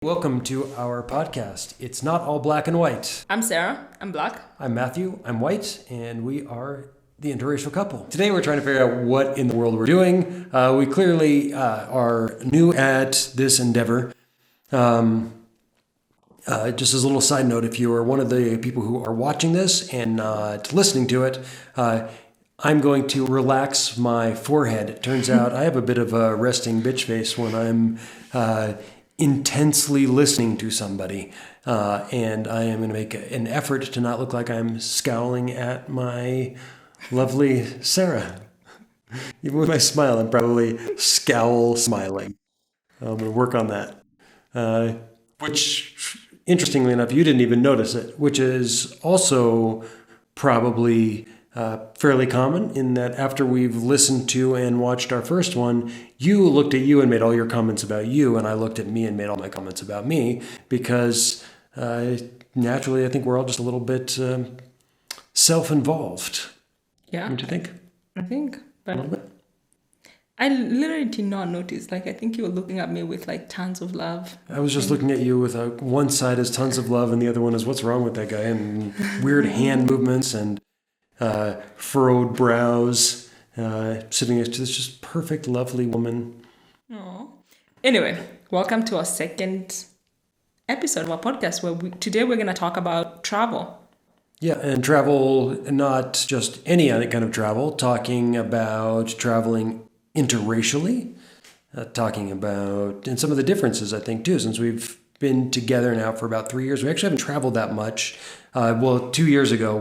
Welcome to our podcast. It's not all black and white. I'm Cera. I'm black. I'm Matthew. I'm white, and we are the interracial couple. Today we're trying to figure out what in the world we're doing. We clearly are new at this endeavor. Just as a little side note, if you are one of the people who are watching this and not listening to it, I'm going to relax my forehead. It turns out I have a bit of a resting bitch face when I'm intensely listening to somebody, and I am going to make an effort to not look like I'm scowling at my lovely Cera. Even with my smile, I'm probably smiling. I'm going to work on that. Which, interestingly enough, you didn't even notice it, which is also probably fairly common in that after we've listened to and watched our first one, you looked at you and made all your comments about you, and I looked at me and made all my comments about me, because naturally I think we're all just a little bit self-involved. Yeah. Don't you think? I think. A little But bit? I literally did not notice. I think you were looking at me with tons of love. I was just looking at you with one side is tons of love and the other one is what's wrong with that guy, and weird hand movements and furrowed brows, sitting next to this just perfect, lovely woman. Aww. Anyway, welcome to our second episode of our podcast, where today we're going to talk about travel. Yeah, and travel, not just any other kind of travel, talking about traveling interracially, talking about, and some of the differences, I think, too, since we've been together now for about 3 years. We actually haven't traveled that much. 1 year ago,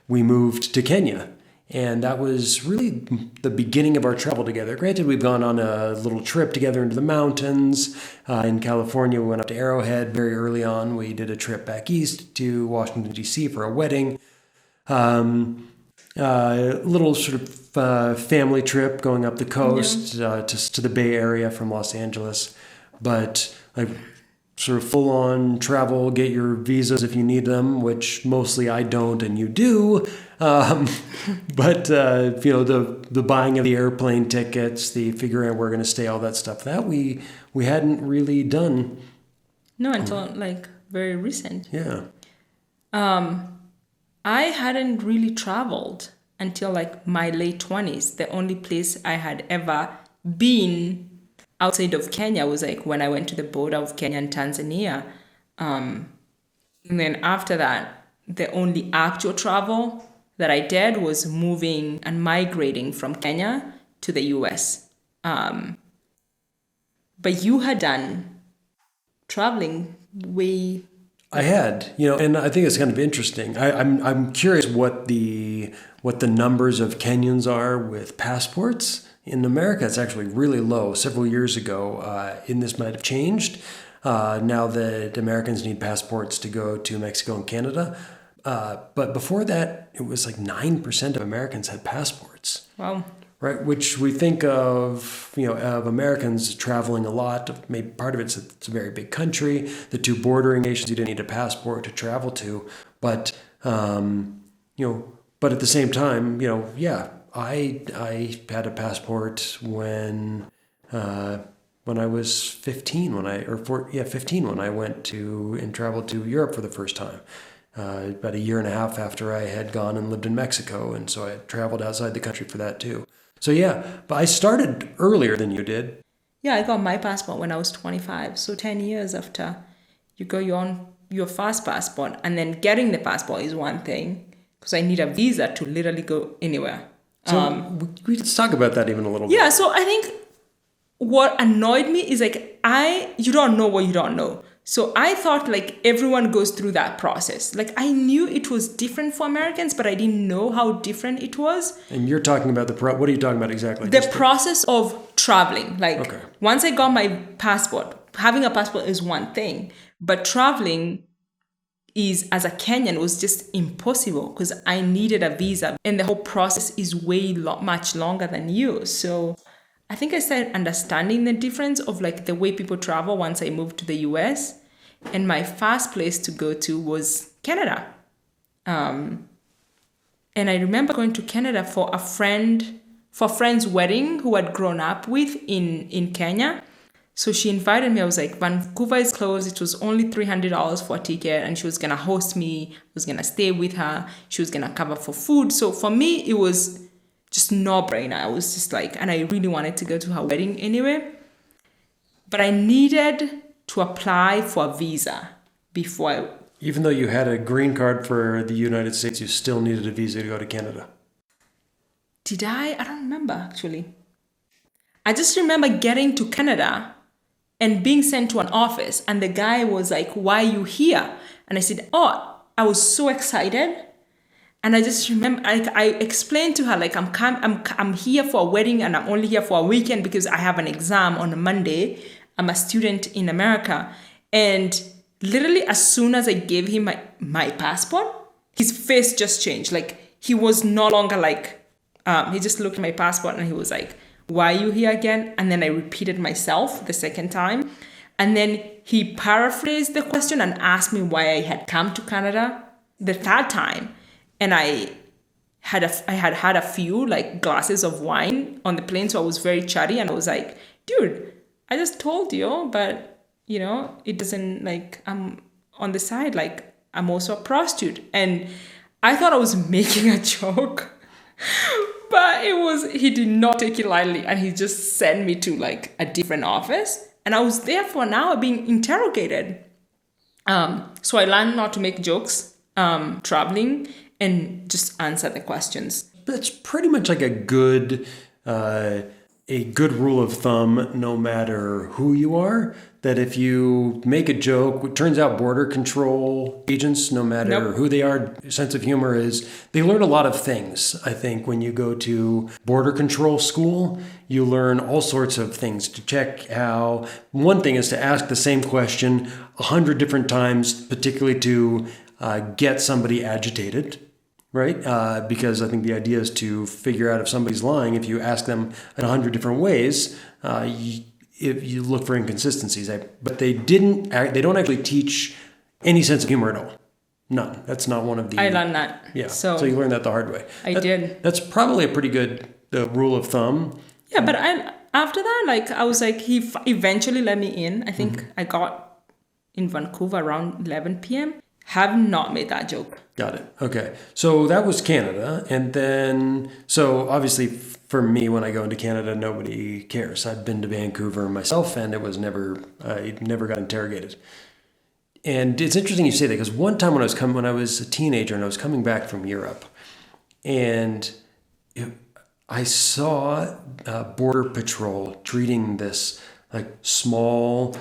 we moved to Kenya. And that was really the beginning of our travel together. Granted, we've gone on a little trip together into the mountains. In California, we went up to Arrowhead very early on. We did a trip back east to Washington, D.C. for a wedding. Little sort of family trip going up the coast to the Bay Area from Los Angeles. But sort of full-on travel, get your visas if you need them, which mostly I don't and you do. But the buying of the airplane tickets, the figuring out where we're going to stay, all that stuff, that we hadn't really done. No, until very recent. Yeah. I hadn't really traveled until my late 20s. The only place I had ever been outside of Kenya was when I went to the border of Kenya and Tanzania. And then after that, the only actual travel that I did was moving and migrating from Kenya to the US. But you had done traveling way... I had, and I think it's kind of interesting. I'm curious what the numbers of Kenyans are with passports. In America, it's actually really low. Several years ago, and this might have changed. Now that Americans need passports to go to Mexico and Canada. But before that, it was 9% of Americans had passports. Wow. Right, which we think of, of Americans traveling a lot. Maybe part of it's a very big country. The two bordering nations, you didn't need a passport to travel to. But, but at the same time, I had a passport when I was 15 when I went to and traveled to Europe for the first time. About a year and a half after I had gone and lived in Mexico, and so I traveled outside the country for that too. So but I started earlier than you did. Yeah, I got my passport when I was 25. So 10 years after you got your first passport, and then getting the passport is one thing, because I need a visa to literally go anywhere. So let's talk about that even a little bit. Yeah, so I think what annoyed me is you don't know what you don't know. So I thought everyone goes through that process. I knew it was different for Americans, but I didn't know how different it was. And you're talking about what are you talking about exactly? The process of traveling. Okay. Once I got my passport, having a passport is one thing, but traveling is, as a Kenyan, was just impossible because I needed a visa, and the whole process is much longer than you. So I think I started understanding the difference of the way people travel once I moved to the US. And my first place to go to was Canada. And I remember going to Canada for a friend's wedding who I'd grown up with in Kenya. So she invited me. I was like, Vancouver is closed. It was only $300 for a ticket, and she was going to host me. I was going to stay with her. She was going to cover for food. So for me, it was just no-brainer. I was just like, and I really wanted to go to her wedding anyway. But I needed to apply for a visa before I... Even though you had a green card for the United States, you still needed a visa to go to Canada. Did I? I don't remember, actually. I just remember getting to Canada and being sent to an office, and the guy was like, "Why are you here?" And I said, "Oh, I was so excited." And I just remember, I explained to her, like, I'm here for a wedding, and I'm only here for a weekend because I have an exam on a Monday. I'm a student in America. And literally, as soon as I gave him my passport, his face just changed. Like, he was no longer like, he just looked at my passport and he was like, "Why are you here again?" And then I repeated myself the second time. And then he paraphrased the question and asked me why I had come to Canada the third time. And I had had a few like glasses of wine on the plane, so I was very chatty. And I was like, "Dude, I just told you, but you know, it doesn't, like, I'm on the side, like, I'm also a prostitute." And I thought I was making a joke, but he did not take it lightly, and he just sent me to like a different office, and I was there for an hour being interrogated. So I learned not to make jokes traveling and just answer the questions. That's pretty much like a good rule of thumb, no matter who you are, that if you make a joke, it turns out border control agents, no matter who they are, sense of humor is, they learn a lot of things. I think when you go to border control school, you learn all sorts of things to check how, one thing is to ask the same question 100 different times, particularly to get somebody agitated. Right? Because I think the idea is to figure out if somebody's lying. If you ask them in 100 different ways, if you look for inconsistencies. But they don't actually teach any sense of humor at all. None. That's not one of the... I learned that. Yeah. So you learned that the hard way. I did. That's probably a pretty good rule of thumb. Yeah, but after that, like, I was like, he eventually let me in. I think I got in Vancouver around 11 p.m. Have not made that joke. Got it. Okay. So that was Canada. And then, so obviously for me, when I go into Canada, nobody cares. I've been to Vancouver myself, and I never got interrogated. And it's interesting you say that, because one time when I was a teenager and I was coming back from Europe, and I saw Border Patrol treating this like small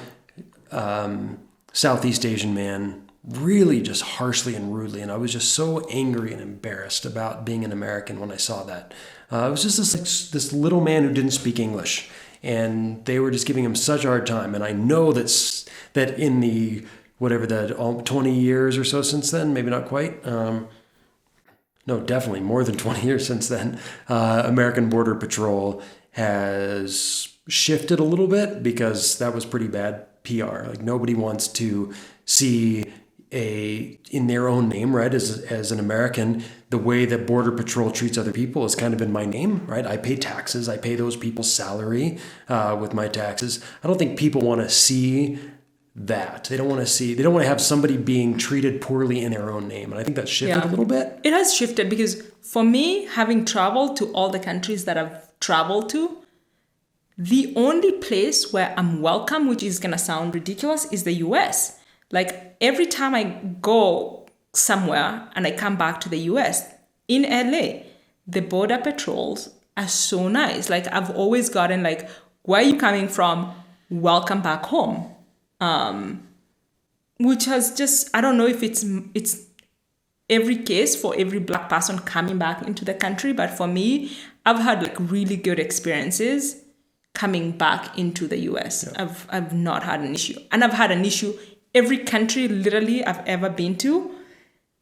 Southeast Asian man really just harshly and rudely. And I was just so angry and embarrassed about being an American when I saw that. It was just this little man who didn't speak English, and they were just giving him such a hard time. And I know that in the, 20 years or so since then, maybe not quite, no, definitely more than 20 years since then, American Border Patrol has shifted a little bit, because that was pretty bad PR. Like, nobody wants to see in their own name, right? As an American, the way that Border Patrol treats other people is kind of in my name, right? I pay taxes. I pay those people's salary with my taxes. I don't think people want to see that. They don't want to have somebody being treated poorly in their own name. And I think that's shifted a little bit. It has shifted, because for me, having traveled to all the countries that I've traveled to, the only place where I'm welcome, which is going to sound ridiculous, is the US. Like, every time I go somewhere and I come back to the US, in LA, the border patrols are so nice. Like, I've always gotten like, "Where are you coming from? Welcome back home." Which has just, I don't know if it's every case for every Black person coming back into the country, but for me, I've had like really good experiences coming back into the US. Yeah. I've not had an issue. And I've had an issue every country literally I've ever been to.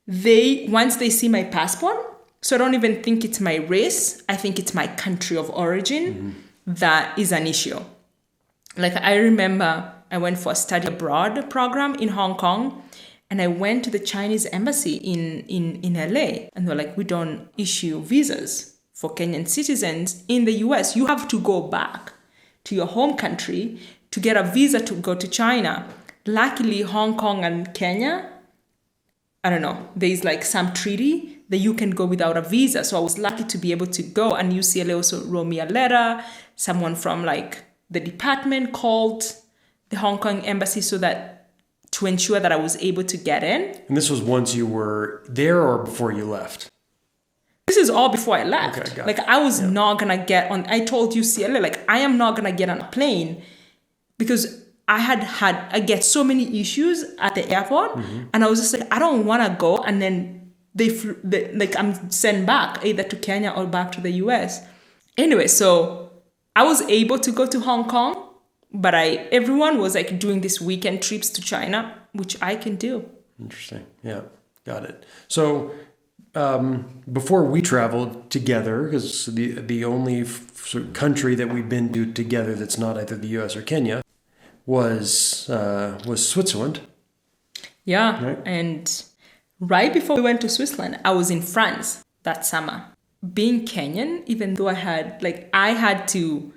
Once they see my passport, so I don't even think it's my race, I think it's my country of origin that is an issue. Like, I remember I went for a study abroad program in Hong Kong, and I went to the Chinese embassy in LA, and they're like, "We don't issue visas for Kenyan citizens in the US. You have to go back to your home country to get a visa to go to China. Luckily, Hong Kong and Kenya, I don't know, there's like some treaty that you can go without a visa. So I was lucky to be able to go, and UCLA also wrote me a letter. Someone from like the department called the Hong Kong embassy to ensure that I was able to get in. And this was once you were there or before you left? This is all before I left. Okay, like I was not gonna get on. I told UCLA, like, I am not gonna get on a plane because I get so many issues at the airport, and I was just like, I don't want to go, and then I'm sent back either to Kenya or back to the US. Anyway, so I was able to go to Hong Kong, but everyone was like doing these weekend trips to China, which I can do. Interesting. Yeah, got it. So before we traveled together, because the only sort of country that we've been to together that's not either the US or Kenya was Switzerland. Yeah, right? And right before we went to Switzerland, I was in France that summer. Being Kenyan, even though I had to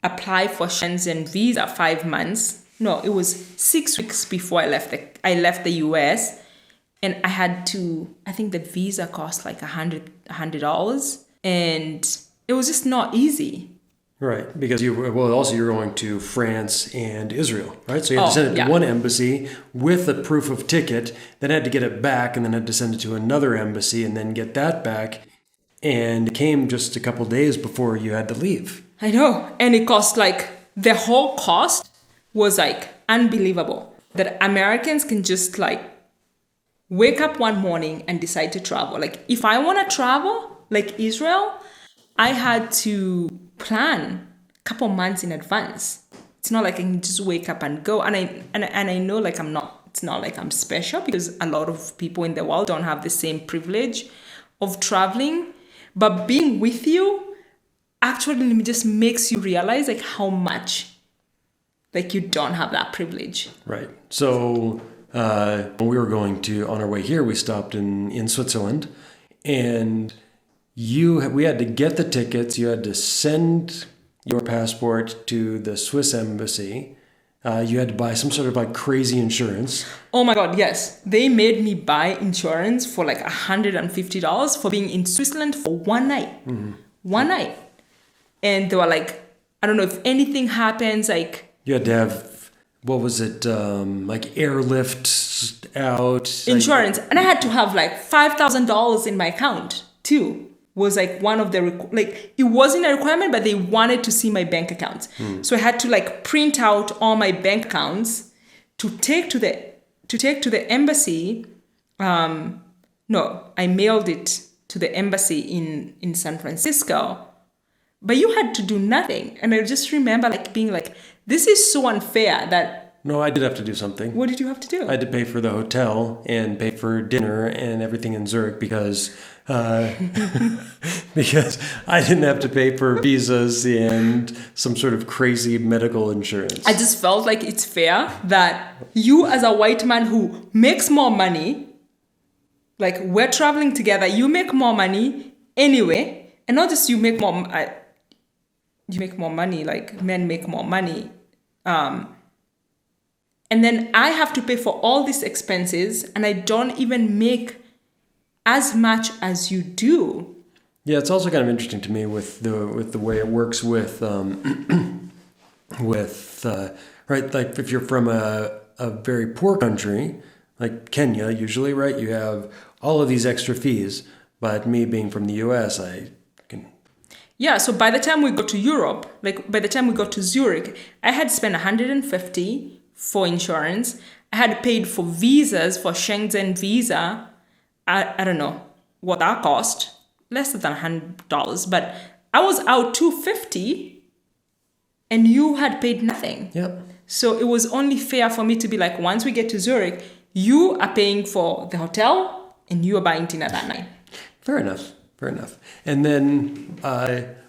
apply for Schengen visa 5 months. No, it was 6 weeks before I left the US, and I had to. I think the visa cost like $100, and it was just not easy. Right, because you're going to France and Israel, right? So you had to send it to one embassy with a proof of ticket, then had to get it back, and then had to send it to another embassy and then get that back. And it came just a couple days before you had to leave. I know, and it cost the whole cost was unbelievable. That Americans can just wake up one morning and decide to travel. If I want to travel, like Israel, I had to plan a couple months in advance. It's not like I can just wake up and go. And I know it's not like I'm special, because a lot of people in the world don't have the same privilege of traveling. But being with you actually just makes you realize how much you don't have that privilege. Right. So when we were on our way here, we stopped in Switzerland, and we had to get the tickets. You had to send your passport to the Swiss embassy. You had to buy some sort of crazy insurance. Oh my God, yes. They made me buy insurance for $150 for being in Switzerland for one night. Mm-hmm. One night. And they were I don't know, if anything happens, You had to have, what was it, airlift out. Insurance. And I had to have $5,000 in my account too. Was one of the it wasn't a requirement, but they wanted to see my bank accounts. So I had to print out all my bank accounts to take to the embassy. No, I mailed it to the embassy in San Francisco. But you had to do nothing, and I just remember being this is so unfair that. No, I did have to do something. What did you have to do? I had to pay for the hotel and pay for dinner and everything in Zurich because because I didn't have to pay for visas and some sort of crazy medical insurance. I just felt it's fair that you, as a white man who makes more money, we're traveling together, you make more money anyway, and not just you make more money, men make more money. And then I have to pay for all these expenses, and I don't even make as much as you do. Yeah, it's also kind of interesting to me with the way it works with right, if you're from a very poor country like Kenya, usually, right, you have all of these extra fees. But me being from the US, I can. Yeah, so by the time we go to Europe, by the time we got to Zurich, I had spent $150 for insurance. I had paid for visas, for Schengen visa. I don't know what that cost, less than $100, but I was out $250, and you had paid nothing. Yep. So it was only fair for me to be once we get to Zurich, you are paying for the hotel and you are buying dinner that night. Fair enough. And then,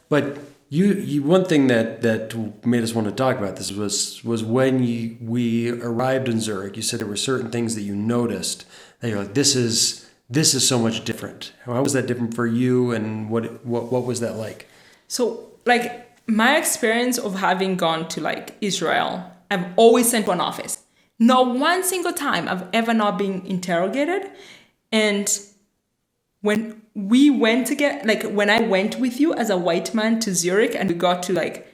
but you one thing that made us want to talk about this was when we arrived in Zurich. You said there were certain things that you noticed that you're this is so much different. How was that different for you, and what was that like? So my experience of having gone to Israel I've always sent to an office. Not one single time I've ever not been interrogated. And when we went to get, like when I went with you as a white man to Zurich and we got to like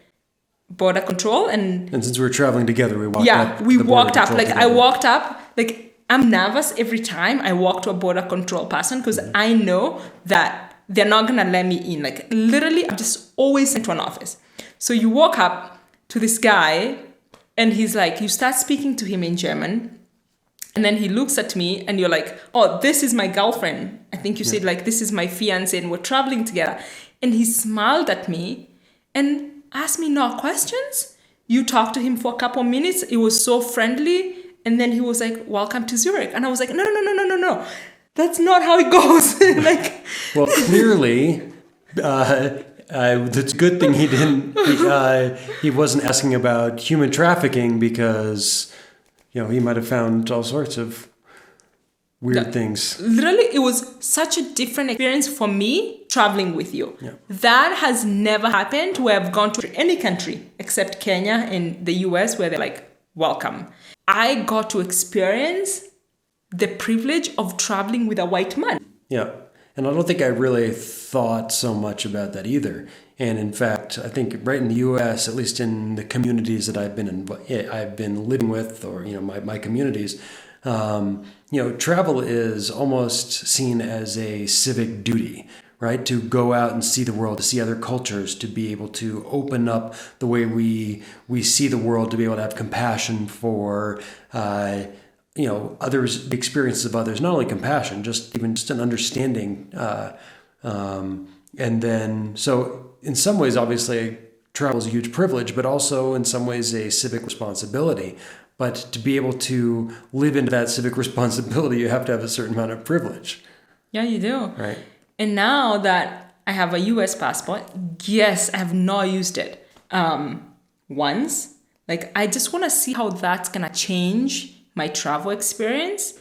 border control and since we were traveling together, we walked up. Yeah, we walked up. Like together. I walked up, like I'm nervous every time I walk to a border control person because I know that they're not going to let me in. Like literally, I'm just always sent to an office. So you walk up to this guy and he's like, you start speaking to him in German. And then he looks at me and you're like, oh, this is my girlfriend. I think you said like, this is my fiance and we're traveling together. And he smiled at me and asked me no questions. You talked to him for a couple of minutes. It was so friendly. And then he was like, welcome to Zurich. And I was like, no. That's not how it goes. Like, well, clearly, it's a good thing he didn't. He wasn't asking about human trafficking because, you know, he might have found all sorts of weird things. Literally, it was such a different experience for me traveling with you. Yeah. That has never happened where I've gone to any country except Kenya and the US where they're like, welcome. I got to experience the privilege of traveling with a white man. Yeah. And I don't think I really thought so much about that either. And in fact, I think right in the U.S., at least in the communities that I've been living with, or you know, my communities, you know, travel is almost seen as a civic duty, right? To go out and see the world, to see other cultures, to be able to open up the way we see the world, to be able to have compassion for you know, others, the experiences of others, not only compassion, just an understanding. And then, so in some ways, obviously, travel is a huge privilege, but also in some ways a civic responsibility. But to be able to live into that civic responsibility, you have to have a certain amount of privilege. Yeah, you do. Right. And now that I have a US passport, yes, I have not used it once. Like, I just want to see how that's going to change my travel experience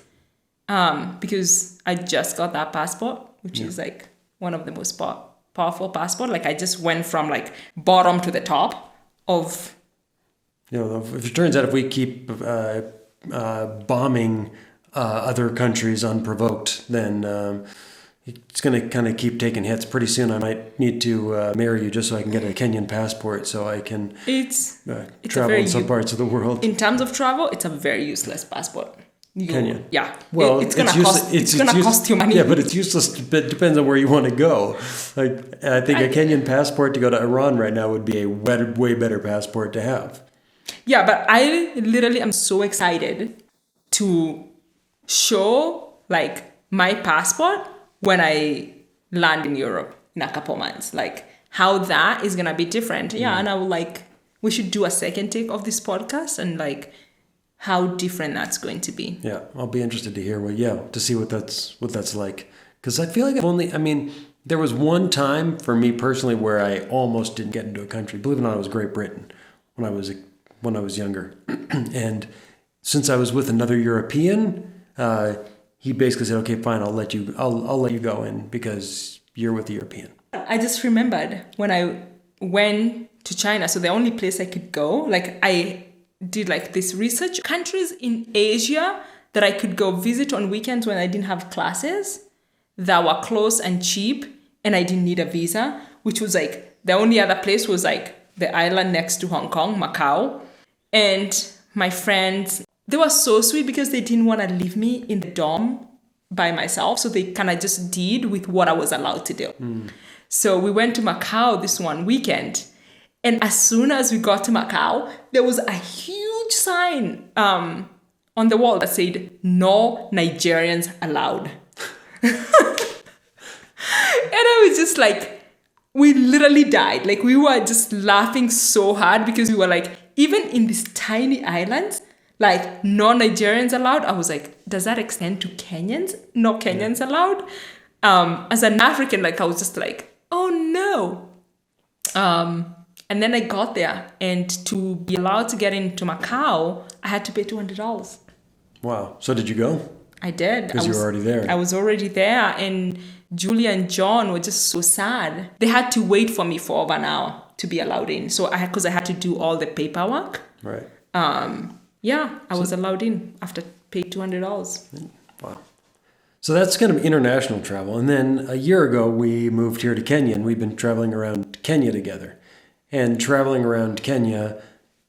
because I just got that passport, which is like one of the most powerful passport. Like I just went from like bottom to the top of. You know, if it turns out if we keep bombing other countries unprovoked, then it's going to kind of keep taking hits. Pretty soon I might need to marry you just so I can get a Kenyan passport so I can travel in some parts of the world. In terms of travel, it's a very useless passport. Kenyan? Yeah. Well, it's going to cost you money. Yeah, but it's useless. It depends on where you want to go. Like I think a Kenyan passport to go to Iran right now would be a way better passport to have. Yeah, but I literally am so excited to show like my passport when I land in Europe in a couple months, like how that is going to be different. Yeah. And I would like, we should do a second take of this podcast and like how different that's going to be. Yeah. I'll be interested to hear to see what that's like. Cause I feel like there was one time for me personally where I almost didn't get into a country. Believe it or not, it was Great Britain when I was younger. And since I was with another European, he basically said, okay, fine, I'll let you go in because you're with the European. I just remembered when I went to China. So the only place I could go, like I did like this research, countries in Asia that I could go visit on weekends when I didn't have classes that were close and cheap and I didn't need a visa, which was like, the only other place was like the island next to Hong Kong, Macau. And my friends, they were so sweet because they didn't want to leave me in the dorm by myself. So they kind of just did with what I was allowed to do. So we went to Macau this one weekend. And as soon as we got to Macau, there was a huge sign on the wall that said, no Nigerians allowed. And I was just like, we literally died. Like we were just laughing so hard because we were like, even in these tiny islands, like no Nigerians allowed. I was like, does that extend to Kenyans? No Kenyans allowed. As an African, like I was just like, oh no. And then I got there, and to be allowed to get into Macau, I had to pay $200. Wow. So did you go? I did. Because you were already there. I was already there, and Julia and John were just so sad. They had to wait for me for over an hour to be allowed in. So because I had to do all the paperwork. Right. I was allowed in after paying $200. Wow. So that's kind of international travel. And then a year ago, we moved here to Kenya, and we've been traveling around Kenya together. And traveling around Kenya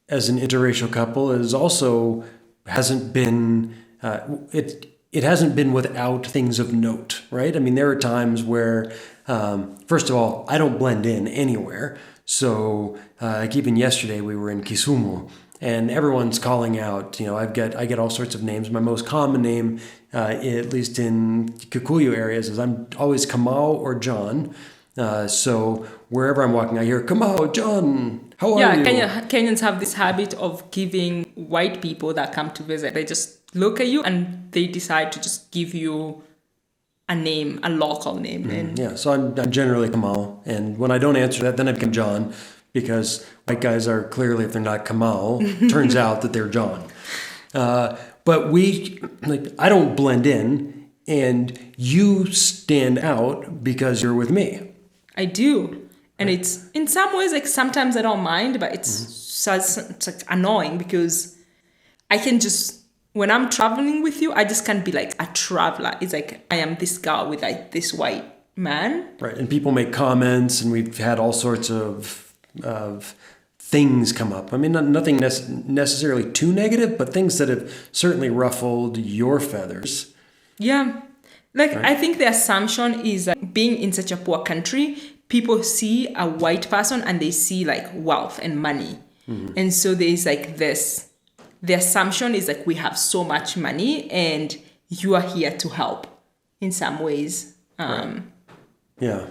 as an interracial couple is also hasn't been it hasn't been without things of note, right? I mean, there are times where, first of all, I don't blend in anywhere. So like even yesterday, we were in Kisumu. And everyone's calling out, I get all sorts of names. My most common name, at least in Kikuyu areas, is I'm always Kamau or John. So wherever I'm walking, I hear, Kamau, John, how are you? Kenyans have this habit of giving white people that come to visit. They just look at you and they decide to just give you a name, a local name. Mm-hmm. So I'm generally Kamau. And when I don't answer that, then I become John. Because white guys are clearly, if they're not Kamau, turns out that they're John. But I don't blend in, and you stand out because you're with me. I do. And it's, in some ways, like sometimes I don't mind, but it's like annoying because I can just, when I'm traveling with you, I just can't be like a traveler. It's like, I am this girl with like this white man. Right. And people make comments, and we've had all sorts of things come up. I mean, nothing necessarily too negative, but things that have certainly ruffled your feathers. Yeah. Like, right. I think the assumption is that being in such a poor country, people see a white person and they see like wealth and money. Mm-hmm. And so there's like this, the assumption is like we have so much money and you are here to help in some ways. Right. Yeah.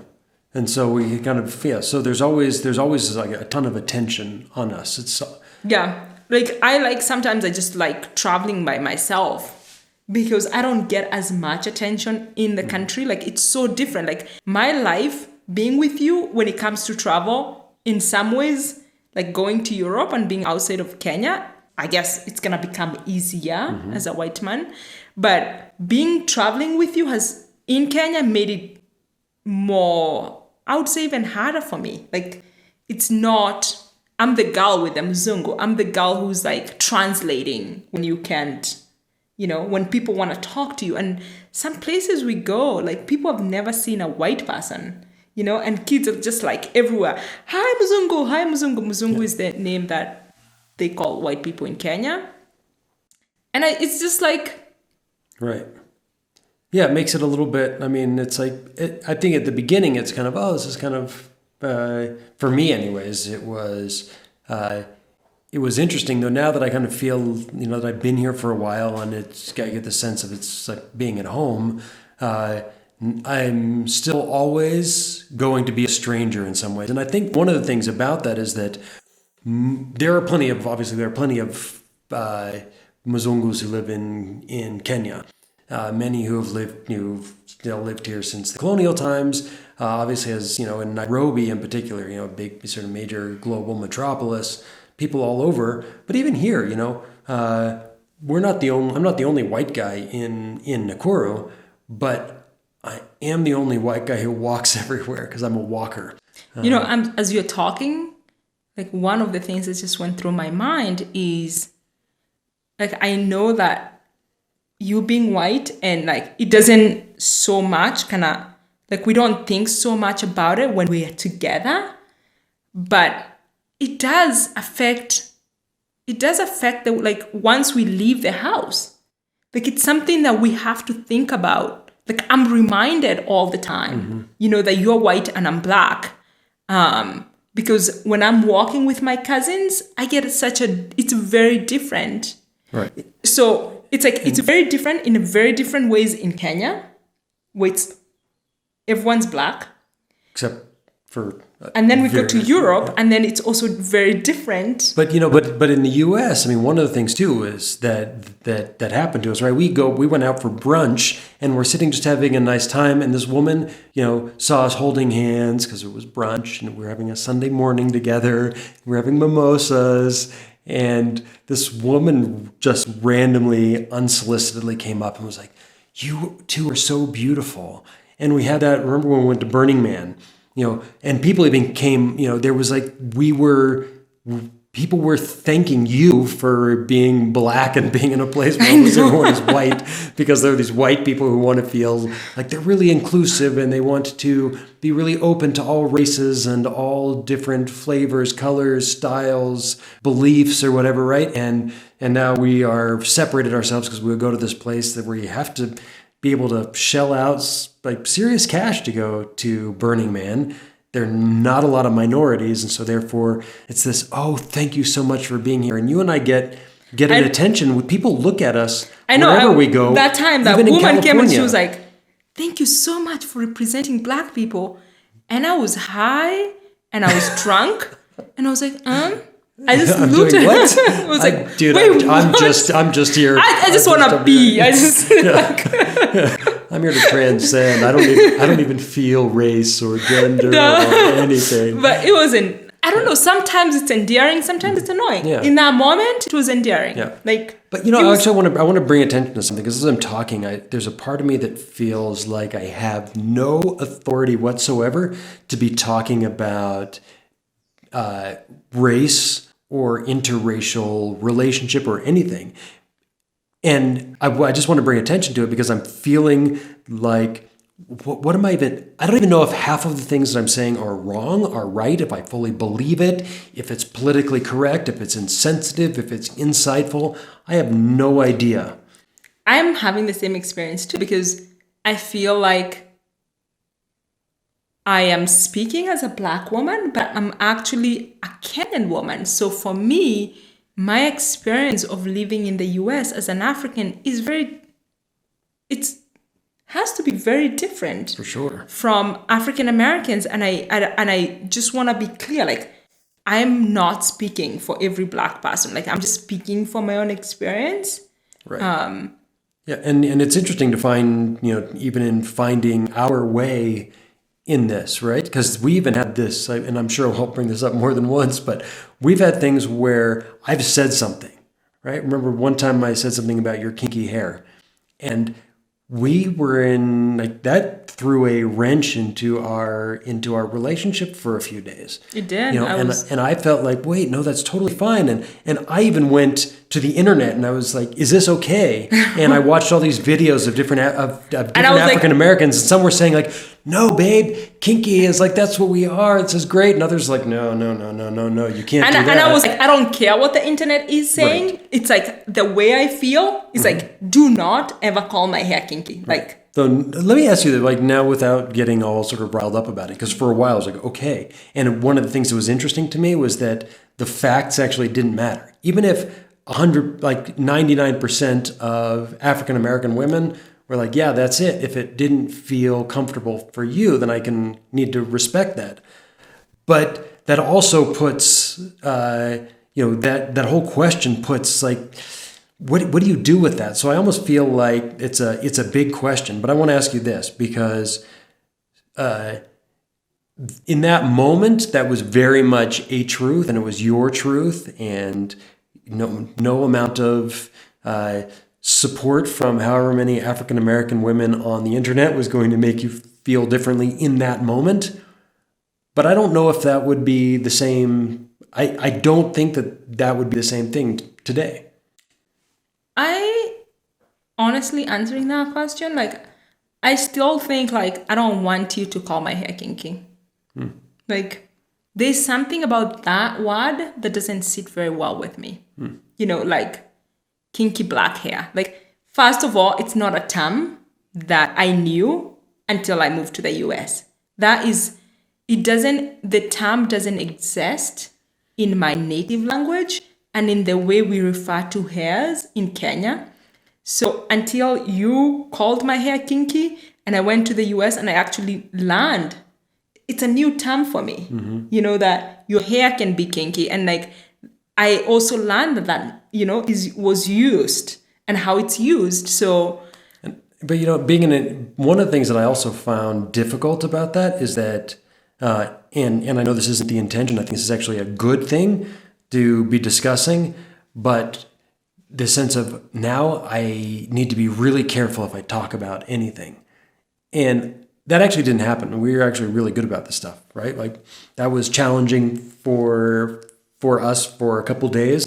And so we kind of, so there's always like a ton of attention on us. Sometimes I just like traveling by myself because I don't get as much attention in the country. Like, it's so different. Like, my life being with you when it comes to travel, in some ways, like going to Europe and being outside of Kenya, I guess it's going to become easier as a white man. But traveling with you has, in Kenya, made it more, I would say, even harder for me. Like, it's not, I'm the girl with the mzungu. I'm the girl who's like translating when you can't, when people want to talk to you. And some places we go, like, people have never seen a white person, and kids are just like everywhere. Hi, mzungu. Hi, mzungu. Mzungu is the name that they call white people in Kenya. And it's just like... Right. Yeah, it makes it a little bit, I mean, it's like, I think at the beginning it's kind of, this is kind of, for me anyways, it was interesting though. Now that I kind of feel, that I've been here for a while and I get the sense of it's like being at home, I'm still always going to be a stranger in some ways. And I think one of the things about that is that there are plenty of Mzungus who live in Kenya. Many who've lived here since the colonial times, obviously, as in Nairobi in particular, a big sort of major global metropolis, people all over. But even here, I'm not the only white guy in Nakuru, but I am the only white guy who walks everywhere because I'm a walker. As you're talking, like, one of the things that just went through my mind is, like, I know that you being white and like it doesn't so much kind of like we don't think so much about it when we're together, but it does affect the, like, once we leave the house, like, it's something that we have to think about. Like, I'm reminded all the time, that you're white and I'm black, because when I'm walking with my cousins, I get it's very different. Right. So it's like, it's very different in very different ways in Kenya, where everyone's black. Except for... and then we go to Europe, and then it's also very different. But, but in the U.S., I mean, one of the things, too, is that happened to us, right? We went out for brunch, and we're sitting just having a nice time, and this woman, saw us holding hands, because it was brunch, and we were having a Sunday morning together, we were having mimosas, and this woman just randomly, unsolicitedly came up and was like, "You two are so beautiful." And we had that, remember when we went to Burning Man, and people even came, there was like, we were people were thanking you for being black and being in a place where almost everyone is white, because there are these white people who want to feel like they're really inclusive and they want to be really open to all races and all different flavors, colors, styles, beliefs, or whatever, right? And now we are separated ourselves because we go to this place where you have to be able to shell out like serious cash to go to Burning Man. There are not a lot of minorities, and so therefore it's this, oh, thank you so much for being here. And you and I get an attention. People look at us wherever we go. That time, that woman came and she was like, thank you so much for representing black people. And I was high, and I was drunk, and I was like, I just looked at what? I was like, dude, wait, I'm just here. I just want to be. I just I'm here to transcend. I don't even feel race or gender or anything. But it wasn't. I don't know. Sometimes it's endearing. Sometimes it's annoying. Yeah. In that moment, it was endearing. Yeah. But actually, I want to bring attention to something, because as I'm talking, there's a part of me that feels like I have no authority whatsoever to be talking about race or interracial relationship or anything. And I just want to bring attention to it, because I'm feeling like, what am I even... I don't even know if half of the things that I'm saying are wrong, are right, if I fully believe it, if it's politically correct, if it's insensitive, if it's insightful. I have no idea. I'm having the same experience too, because I feel like I am speaking as a black woman, but I'm actually a Kenyan woman. So for me, my experience of living in the US as an African is has to be very different. For sure. From African Americans. And I just want to be clear, like, I'm not speaking for every black person. Like, I'm just speaking for my own experience. Right. Yeah, and it's interesting to find, even in finding our way in this, right? Because we even had this, and I'm sure I'll bring this up more than once, but we've had things where I've said something, right? Remember one time I said something about your kinky hair, and we were in, like, that threw a wrench into our relationship for a few days. It did. And I felt like, wait, no, that's totally fine. And I even went to the internet and I was like, is this okay? And I watched all these videos of different African Americans, and some were saying like, no, babe, kinky is like, that's what we are. This is great. And others like, no, you can't do that. And I was like, I don't care what the internet is saying. Right. It's like, the way I feel is like, do not ever call my hair kinky. Right. Like, so let me ask you that, like, now without getting all sort of riled up about it, because for a while I was like, okay. And one of the things that was interesting to me was that the facts actually didn't matter. Even if 99% of African American women were like, yeah, that's it. If it didn't feel comfortable for you, then I need to respect that. But that also puts, that whole question puts like, what do you do with that? So I almost feel like it's a big question. But I want to ask you this, because in that moment, that was very much a truth, and it was your truth, and no amount of support from however many African American women on the internet was going to make you feel differently in that moment. But I don't know if that would be the same. I don't think that would be the same thing today. I honestly, answering that question, like, I still think, like, I don't want you to call my hair kinky. Like, there's something about that word that doesn't sit very well with me. Like, kinky black hair. Like, first of all, it's not a term that I knew until I moved to the US. The term doesn't exist in my native language and in the way we refer to hairs in Kenya. So until you called my hair kinky and I went to the US and I actually learned, it's a new term for me, that your hair can be kinky. And like, I also learned that was used and how it's used. So, but one of the things that I also found difficult about that is that, and I know this isn't the intention, I think this is actually a good thing to be discussing, but the sense of, now I need to be really careful if I talk about anything. And that actually didn't happen. We were actually really good about this stuff, right? Like, that was challenging for for us for a couple days.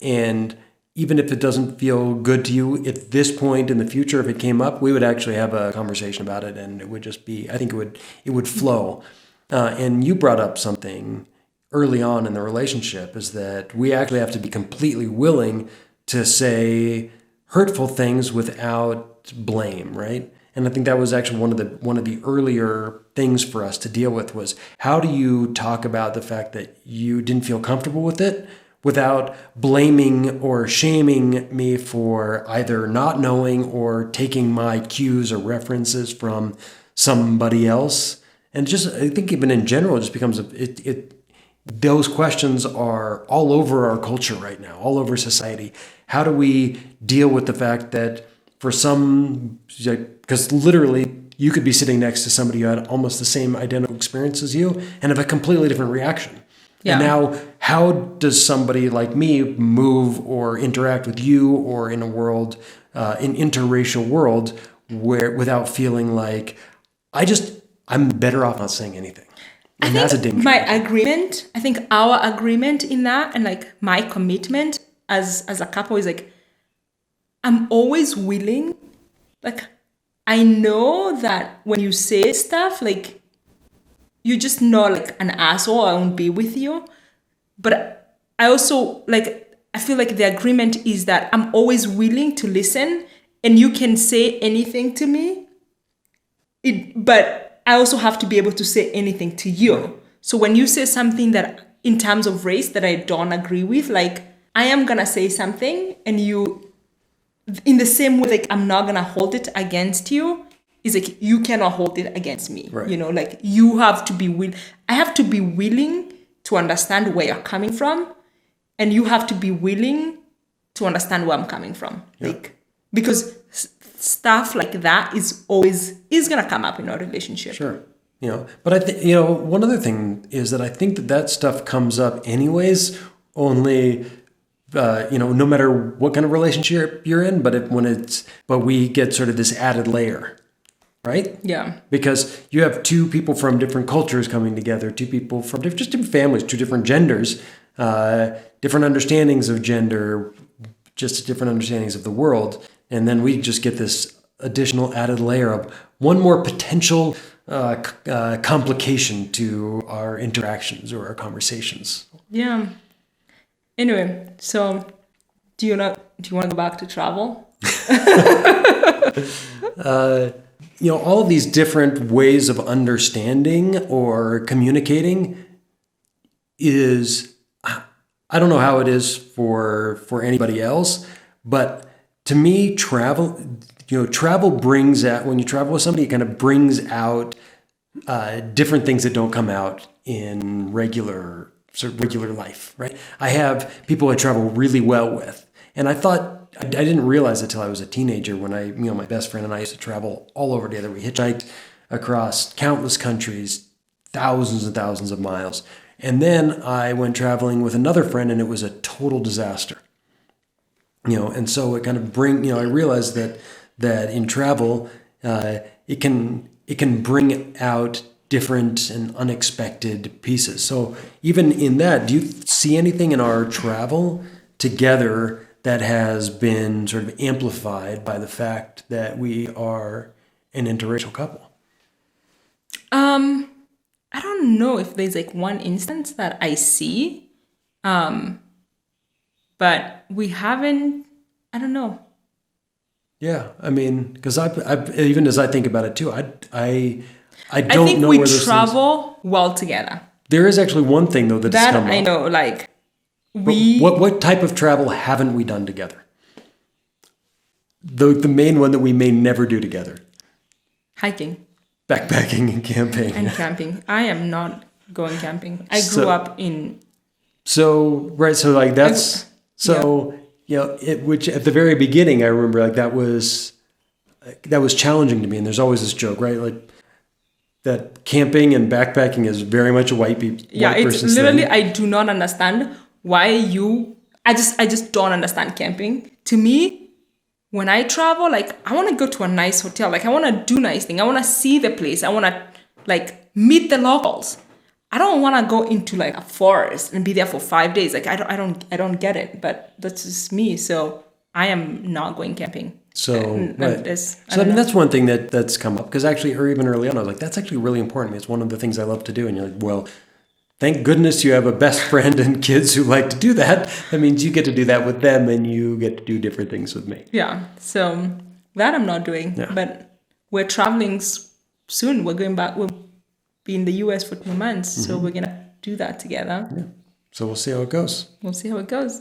And even if it doesn't feel good to you at this point in the future, if it came up, we would actually have a conversation about it, and it would just be, I think it would flow. And you brought up something early on in the relationship, is that we actually have to be completely willing to say hurtful things without blame, right? And I think that was actually one of the earlier things for us to deal with, was how do you talk about the fact that you didn't feel comfortable with it without blaming or shaming me for either not knowing or taking my cues or references from somebody else. And just, I think even in general, it just becomes those questions are all over our culture right now, all over society. How do we deal with the fact that for some, because literally you could be sitting next to somebody who had almost the same identical experience as you and have a completely different reaction. Yeah. And now, how does somebody like me move or interact with you, or in a world, an interracial world, where without feeling like I'm better off not saying anything? And that's a danger. I think our agreement in that, and like my commitment as a couple, is like, I'm always willing. Like, I know that when you say stuff, like, you're just not like an asshole, I won't be with you. But I also, like, I feel like the agreement is that I'm always willing to listen, and you can say anything to me. But I also have to be able to say anything to you. Right. So when you say something that in terms of race that I don't agree with, like, I am going to say something, and you, in the same way, like, I'm not going to hold it against you. It's like, you cannot hold it against me. Right. You know, like, you have to be I have to be willing to understand where you're coming from, and you have to be willing to understand where I'm coming from. Yeah. Like, because stuff like that is going to come up in our relationship. Sure. You know, but I think, one other thing is that I think that stuff comes up anyways, only, no matter what kind of relationship you're in, but we get sort of this added layer. Right? Yeah. Because you have two people from different cultures coming together, two people from different families, two different genders, different understandings of gender, just different understandings of the world. And then we just get this additional added layer of one more potential complication to our interactions or our conversations. Yeah. Anyway, so do you want to go back to travel? All of these different ways of understanding or communicating I don't know how it is for anybody else, but to me, travel brings out, when you travel with somebody, it kind of brings out different things that don't come out in regular life, right? I have people I travel really well with, and I didn't realize it till I was a teenager when my best friend and I used to travel all over together. We hitchhiked across countless countries, thousands and thousands of miles. And then I went traveling with another friend, and it was a total disaster. And so it kind of I realized that in travel, it can bring out different and unexpected pieces. So even in that, do you see anything in our travel together that has been sort of amplified by the fact that we are an interracial couple? I don't know if there's like one instance that I see, but we haven't, I don't know. Yeah, I mean, because I even as I think about it too, I don't think know we where those travel well together. There is actually one thing though that's come up. I know, like what type of travel haven't we done together? The main one that we may never do together. Hiking. Backpacking and camping. And camping. I am not going camping. I grew up in. So like that's which at the very beginning I remember like that was challenging to me, and there's always this joke, right? Like that camping and backpacking is very much a white person's thing. Yeah, it's literally thing. I do not understand why I just don't understand camping. To me, when I travel, like, I want to go to a nice hotel. Like, I want to do nice things. I want to see the place. I want to, like, meet the locals. I don't want to go into like a forest and be there for 5 days. Like I don't get it, but that's just me. So I am not going camping. So, right. That's one thing that's come up, because actually, or even early on, I was like, that's actually really important. It's one of the things I love to do. And you're like, well, thank goodness you have a best friend and kids who like to do that. That means you get to do that with them and you get to do different things with me. Yeah. So that I'm not doing, but we're traveling soon. We're going back. We'll be in the US for 2 months. So we're going to do that together. Yeah. So we'll see how it goes.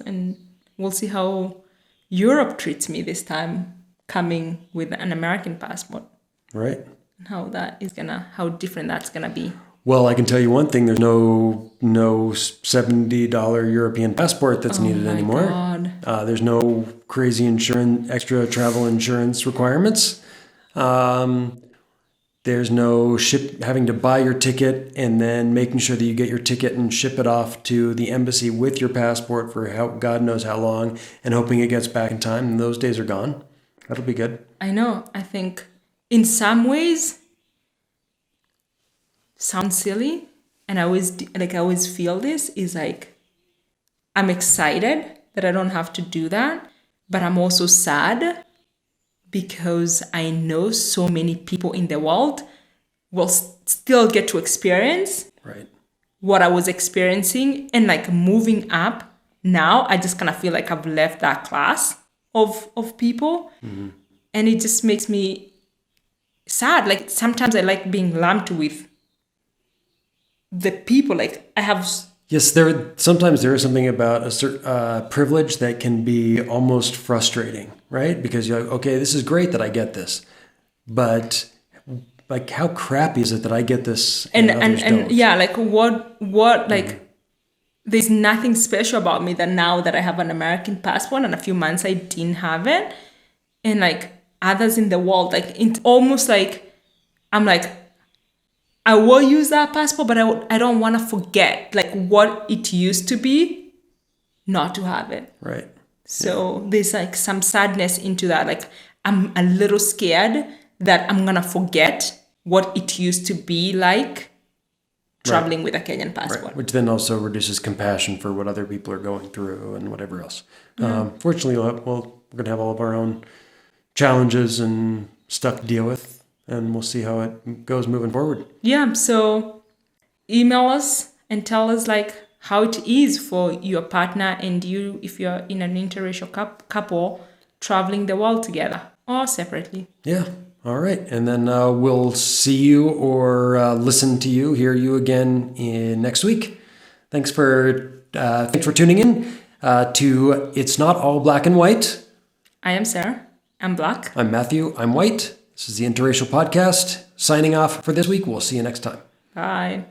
And we'll see how Europe treats me this time, coming with an American passport. Right. And how different that's gonna be. Well, I can tell you one thing: there's no $70 European passport that's needed anymore. God. There's no crazy extra travel insurance requirements. There's no having to buy your ticket and then making sure that you get your ticket and ship it off to the embassy with your passport for God knows how long, and hoping it gets back in time. And those days are gone. That'll be good. I know. I think in some ways sounds silly, and I always feel this is like I'm excited that I don't have to do that, but I'm also sad because I know so many people in the world will still get to experience what I was experiencing, and like moving up now, I just kind of feel like I've left that class of people, and it just makes me sad. Like sometimes I like being lumped with the people. Like I have. Yes, sometimes there is something about a certain privilege that can be almost frustrating, right? Because you're like, okay, this is great that I get this, but like, how crappy is it that I get this and others don't? Yeah, like what like, there's nothing special about me that now that I have an American passport, and a few months I didn't have it, and like others in the world, like it's almost like I'm like, I will use that passport, but I don't want to forget like what it used to be not to have it. Right. So there's like some sadness into that. Like I'm a little scared that I'm going to forget what it used to be like traveling with a Kenyan passport. Right. Which then also reduces compassion for what other people are going through and whatever else. Fortunately, we're going to have all of our own challenges and stuff to deal with. And we'll see how it goes moving forward. Yeah, so email us and tell us like how it is for your partner and you if you're in an interracial couple traveling the world together or separately. Yeah, all right. And then we'll see you or hear you again next week. Thanks for tuning in to It's Not All Black and White. I am Cera. I'm black. I'm Matthew. I'm white. This is the Interracial Podcast. Signing off for this week. We'll see you next time. Bye.